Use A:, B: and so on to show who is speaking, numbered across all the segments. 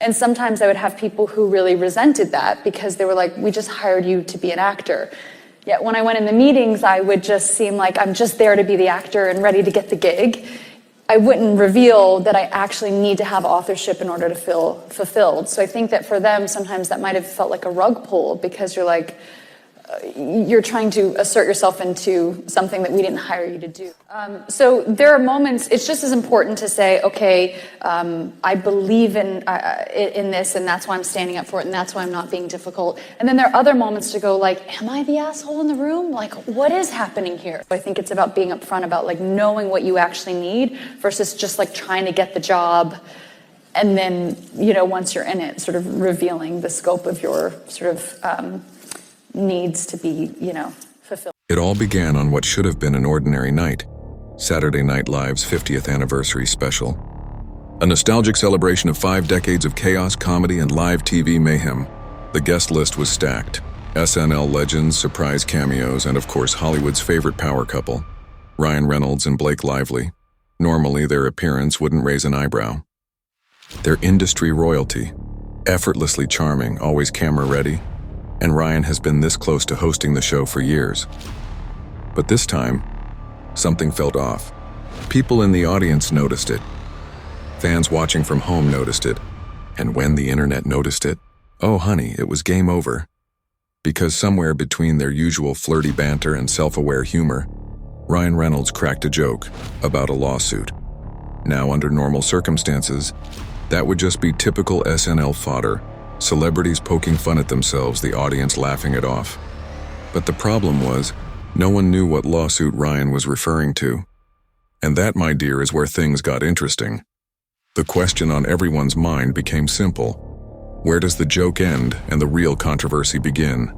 A: And sometimes I would have people who really resented that because they were like, we just hired you to be an actor. Yet when I went in the meetings, I would just seem like I'm just there to be the actor and ready to get the gig. I wouldn't reveal that I actually need to have authorship in order to feel fulfilled. So I think that for them, sometimes that might have felt like a rug pull because you're like, you're trying to assert yourself into something that we didn't hire you to do. So there are moments, it's just as important to say, okay, I believe in this, and that's why I'm standing up for it, and that's why I'm not being difficult. And then there are other moments to go like, am I the asshole in the room? Like, what is happening here? I think it's about being upfront about like knowing what you actually need versus just like trying to get the job. And then, once you're in it, sort of revealing the scope of your sort of needs to be, fulfilled.
B: It all began on what should have been an ordinary night, Saturday Night Live's 50th anniversary special. A nostalgic celebration of 5 decades of chaos, comedy, and live TV mayhem. The guest list was stacked. SNL legends, surprise cameos, and of course Hollywood's favorite power couple, Ryan Reynolds and Blake Lively. Normally their appearance wouldn't raise an eyebrow. They're industry royalty, effortlessly charming, always camera ready, and Ryan has been this close to hosting the show for years. But this time, something felt off. People in the audience noticed it. Fans watching from home noticed it. And when the internet noticed it, oh honey, it was game over. Because somewhere between their usual flirty banter and self-aware humor, Ryan Reynolds cracked a joke about a lawsuit. Now, under normal circumstances, that would just be typical SNL fodder. Celebrities poking fun at themselves, the audience laughing it off. But the problem was, no one knew what lawsuit Ryan was referring to. And that, my dear, is where things got interesting. The question on everyone's mind became simple. Where does the joke end and the real controversy begin?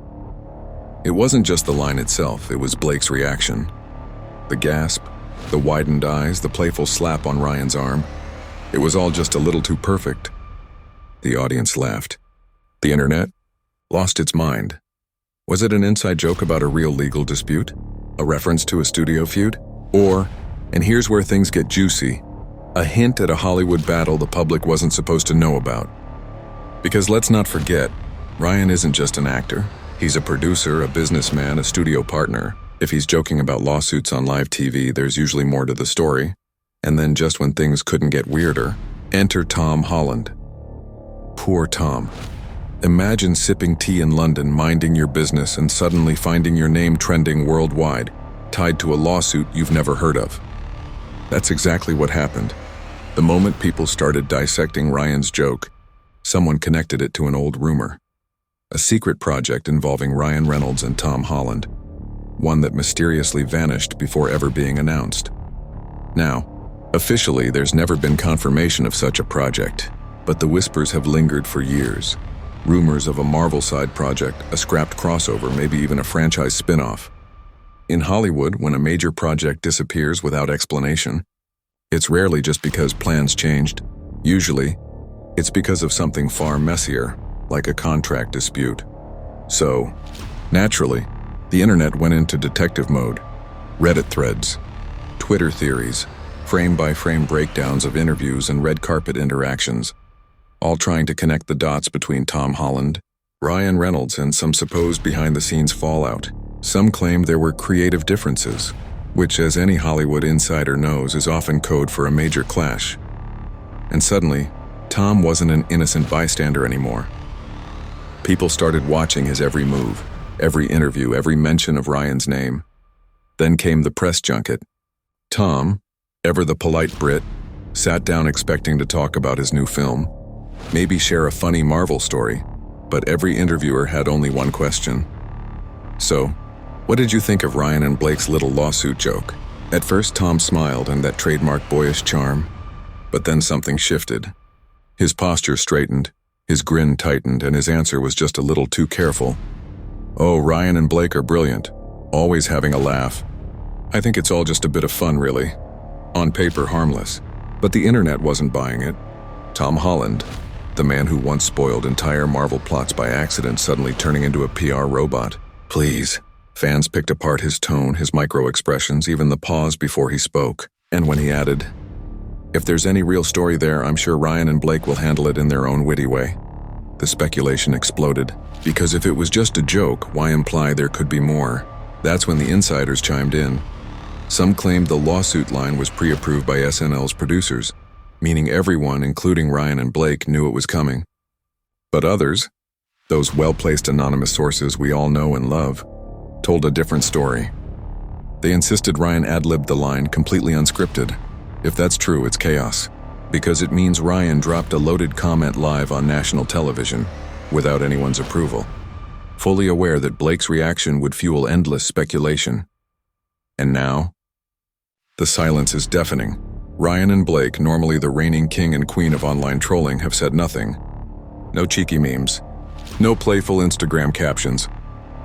B: It wasn't just the line itself, it was Blake's reaction. The gasp, the widened eyes, the playful slap on Ryan's arm. It was all just a little too perfect. The audience laughed. The internet lost its mind. Was it an inside joke about a real legal dispute? A reference to a studio feud? Or, and here's where things get juicy, a hint at a Hollywood battle the public wasn't supposed to know about? Because let's not forget, Ryan isn't just an actor. He's a producer, a businessman, a studio partner. If he's joking about lawsuits on live TV, there's usually more to the story. And then just when things couldn't get weirder, enter Tom Holland. Poor Tom. Imagine sipping tea in London, minding your business, and suddenly finding your name trending worldwide, tied to a lawsuit you've never heard of. That's exactly what happened. The moment people started dissecting Ryan's joke, someone connected it to an old rumor. A secret project involving Ryan Reynolds and Tom Holland. One that mysteriously vanished before ever being announced. Now, officially, there's never been confirmation of such a project, but the whispers have lingered for years. Rumors of a Marvel side project, a scrapped crossover, maybe even a franchise spin-off. In Hollywood, when a major project disappears without explanation, it's rarely just because plans changed. Usually, it's because of something far messier, like a contract dispute. So, naturally, the internet went into detective mode. Reddit threads, Twitter theories, frame-by-frame breakdowns of interviews and red carpet interactions, all trying to connect the dots between Tom Holland, Ryan Reynolds, and some supposed behind-the-scenes fallout. Some claimed there were creative differences, which, as any Hollywood insider knows, is often code for a major clash. And suddenly, Tom wasn't an innocent bystander anymore. People started watching his every move, every interview, every mention of Ryan's name. Then came the press junket. Tom, ever the polite Brit, sat down expecting to talk about his new film, maybe share a funny Marvel story, but every interviewer had only one question. So, what did you think of Ryan and Blake's little lawsuit joke? At first, Tom smiled and that trademark boyish charm, but then something shifted. His posture straightened, his grin tightened, and his answer was just a little too careful. Oh, Ryan and Blake are brilliant, always having a laugh. I think it's all just a bit of fun, really. On paper, harmless, but the internet wasn't buying it. Tom Holland, the man who once spoiled entire Marvel plots by accident, suddenly turning into a PR robot. Please. Fans picked apart his tone, his micro-expressions, even the pause before he spoke. And when he added, If there's any real story there, I'm sure Ryan and Blake will handle it in their own witty way. The speculation exploded, because if it was just a joke, why imply there could be more? That's when the insiders chimed in. Some claimed the lawsuit line was pre-approved by SNL's producers, meaning everyone, including Ryan and Blake, knew it was coming. But others, those well-placed anonymous sources we all know and love, told a different story. They insisted Ryan ad-libbed the line completely unscripted. If that's true, it's chaos, because it means Ryan dropped a loaded comment live on national television without anyone's approval, fully aware that Blake's reaction would fuel endless speculation. And now, the silence is deafening. Ryan and Blake, normally the reigning king and queen of online trolling, have said nothing. No cheeky memes, no playful Instagram captions,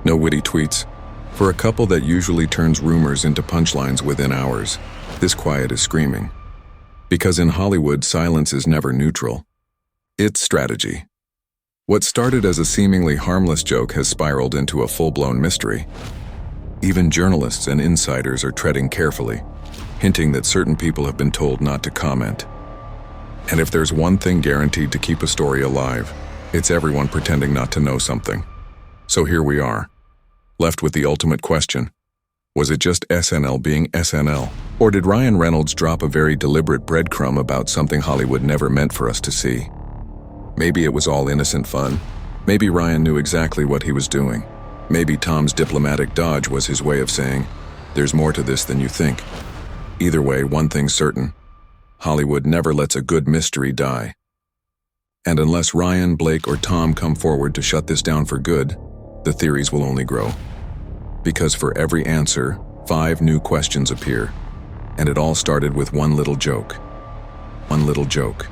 B: no witty tweets. For a couple that usually turns rumors into punchlines within hours, this quiet is screaming. Because in Hollywood, silence is never neutral. It's strategy. What started as a seemingly harmless joke has spiraled into a full-blown mystery. Even journalists and insiders are treading carefully, hinting that certain people have been told not to comment. And if there's one thing guaranteed to keep a story alive, it's everyone pretending not to know something. So here we are, left with the ultimate question. Was it just SNL being SNL? Or did Ryan Reynolds drop a very deliberate breadcrumb about something Hollywood never meant for us to see? Maybe it was all innocent fun. Maybe Ryan knew exactly what he was doing. Maybe Tom's diplomatic dodge was his way of saying, there's more to this than you think. Either way, one thing's certain. Hollywood never lets a good mystery die. And unless Ryan, Blake, or Tom come forward to shut this down for good, the theories will only grow. Because for every answer, 5 new questions appear. And it all started with one little joke. One little joke.